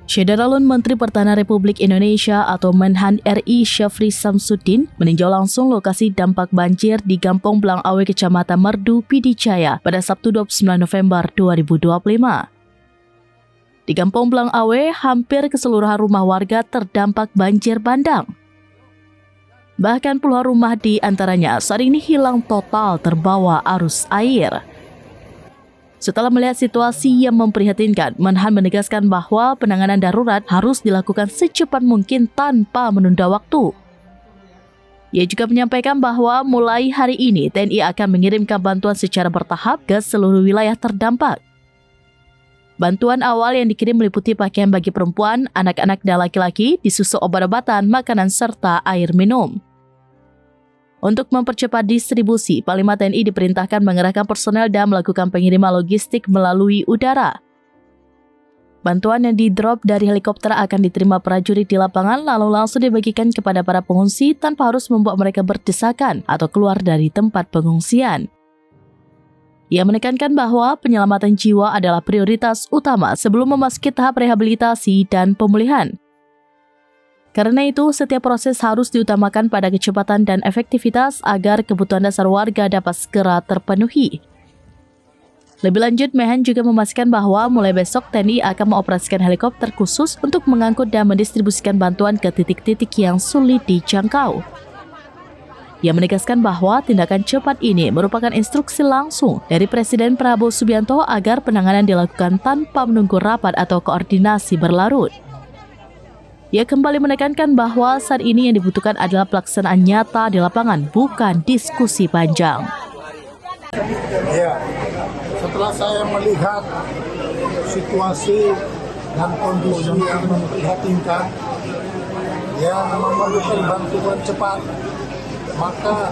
Syederalun Menteri Pertahanan Republik Indonesia atau Menhan RI Syafri Samsudin meninjau langsung lokasi dampak banjir di Kampung Blangawe, Kecamatan Merdu, Pidijaya pada Sabtu 29 November 2025. Di Kampung Blangawe, hampir keseluruhan rumah warga terdampak banjir bandang. Bahkan puluhan rumah di antaranya saat ini hilang total terbawa arus air. Setelah melihat situasi yang memprihatinkan, Menhan menegaskan bahwa penanganan darurat harus dilakukan secepat mungkin tanpa menunda waktu. Ia juga menyampaikan bahwa mulai hari ini TNI akan mengirimkan bantuan secara bertahap ke seluruh wilayah terdampak. Bantuan awal yang dikirim meliputi pakaian bagi perempuan, anak-anak dan laki-laki, disusul obat-obatan, makanan, serta air minum. Untuk mempercepat distribusi, Panglima TNI diperintahkan mengerahkan personel dan melakukan pengiriman logistik melalui udara. Bantuan yang di-drop dari helikopter akan diterima prajurit di lapangan lalu langsung dibagikan kepada para pengungsi tanpa harus membuat mereka berdesakan atau keluar dari tempat pengungsian. Ia menekankan bahwa penyelamatan jiwa adalah prioritas utama sebelum memasuki tahap rehabilitasi dan pemulihan. Karena itu, setiap proses harus diutamakan pada kecepatan dan efektivitas agar kebutuhan dasar warga dapat segera terpenuhi. Lebih lanjut, Menhan juga memastikan bahwa mulai besok TNI akan mengoperasikan helikopter khusus untuk mengangkut dan mendistribusikan bantuan ke titik-titik yang sulit dijangkau. Ia menegaskan bahwa tindakan cepat ini merupakan instruksi langsung dari Presiden Prabowo Subianto agar penanganan dilakukan tanpa menunggu rapat atau koordinasi berlarut. Ia kembali menekankan bahwa saat ini yang dibutuhkan adalah pelaksanaan nyata di lapangan, bukan diskusi panjang. Ya, setelah saya melihat situasi dan kondisi yang memprihatinkan, yang memerlukan bantuan cepat, maka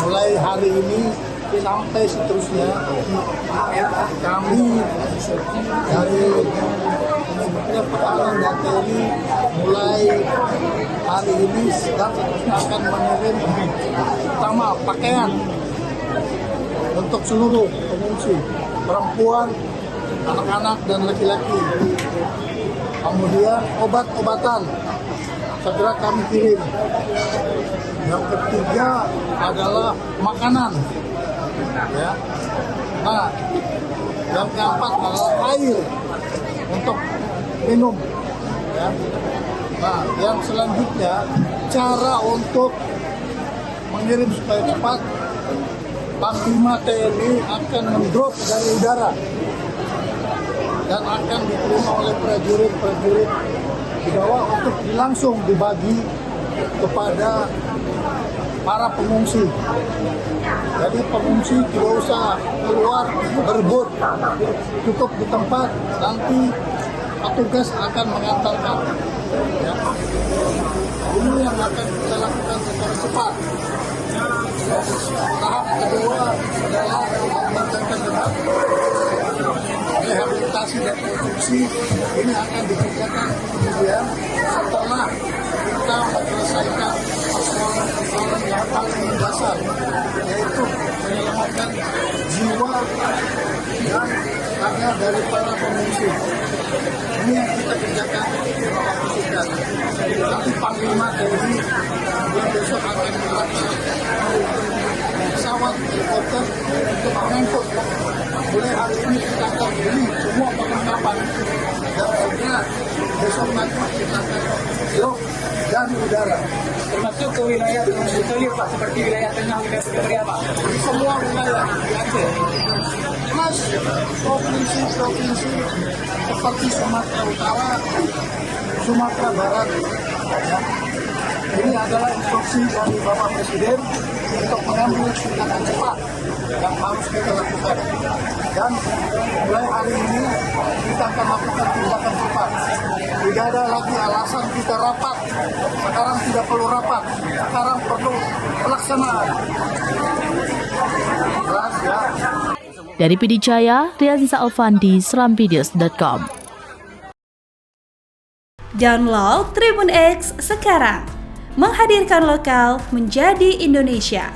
mulai hari ini sampai seterusnya kami dari Kementerian Pertahanan dan TNI mulai hari ini dan seterusnya akan mengirim pertama pakaian untuk seluruh pengungsi, perempuan, anak-anak dan laki-laki. Kemudian obat-obatan segera kami kirim. Yang ketiga adalah makanan. Ya. Nah, yang keempat adalah air untuk minum. Ya. Nah, yang selanjutnya cara untuk mengirim supaya cepat, Panglima TNI akan mendrop dari udara dan akan diterima oleh prajurit-prajurit di bawah untuk langsung dibagi kepada para pengungsi. Jadi pengungsi tidak usah keluar berebut, cukup di tempat, nanti petugas akan mengantarkan. Ya. Ini yang akan kita lakukan secara cepat. Tahap kedua adalah mengerjakan dengan rehabilitasi dan rekonstruksi. Ini akan dikerjakan kemudian setelah kita menyelesaikan persoalan yang paling mendasar, yaitu menyelamatkan jiwa dan raga dari para pengungsi. Ini yang kita kerjakan dalam waktu singkat. Nanti Panglima TNI bulan besok akan melakukan pesawat helikopter untuk mengangkut. Mulai hari ini kita akan beli semua perlengkapan dan segera besok nanti kita akan blok dan udara. Termasuk ke wilayah tersulir Pak, seperti wilayah tengah, wilayah Pretoria Pak. Di semua wilayah di Aceh, plus provinsi-provinsi seperti Sumatera Utara, Sumatera Barat. Ya. Ini adalah instruksi dari Bapak Presiden untuk mengambil tindakan cepat yang harus kita lakukan. Dan mulai hari ini kita akan lakukan tindakan cepat. Tidak ada lagi alasan kita rapat. Sekarang tidak perlu rapat. Sekarang perlu pelaksanaan. Jelas ya. Dari Pidijaya, Rianza Alfandi, seramvideos.com. Download Tribun X sekarang. Menghadirkan lokal menjadi Indonesia.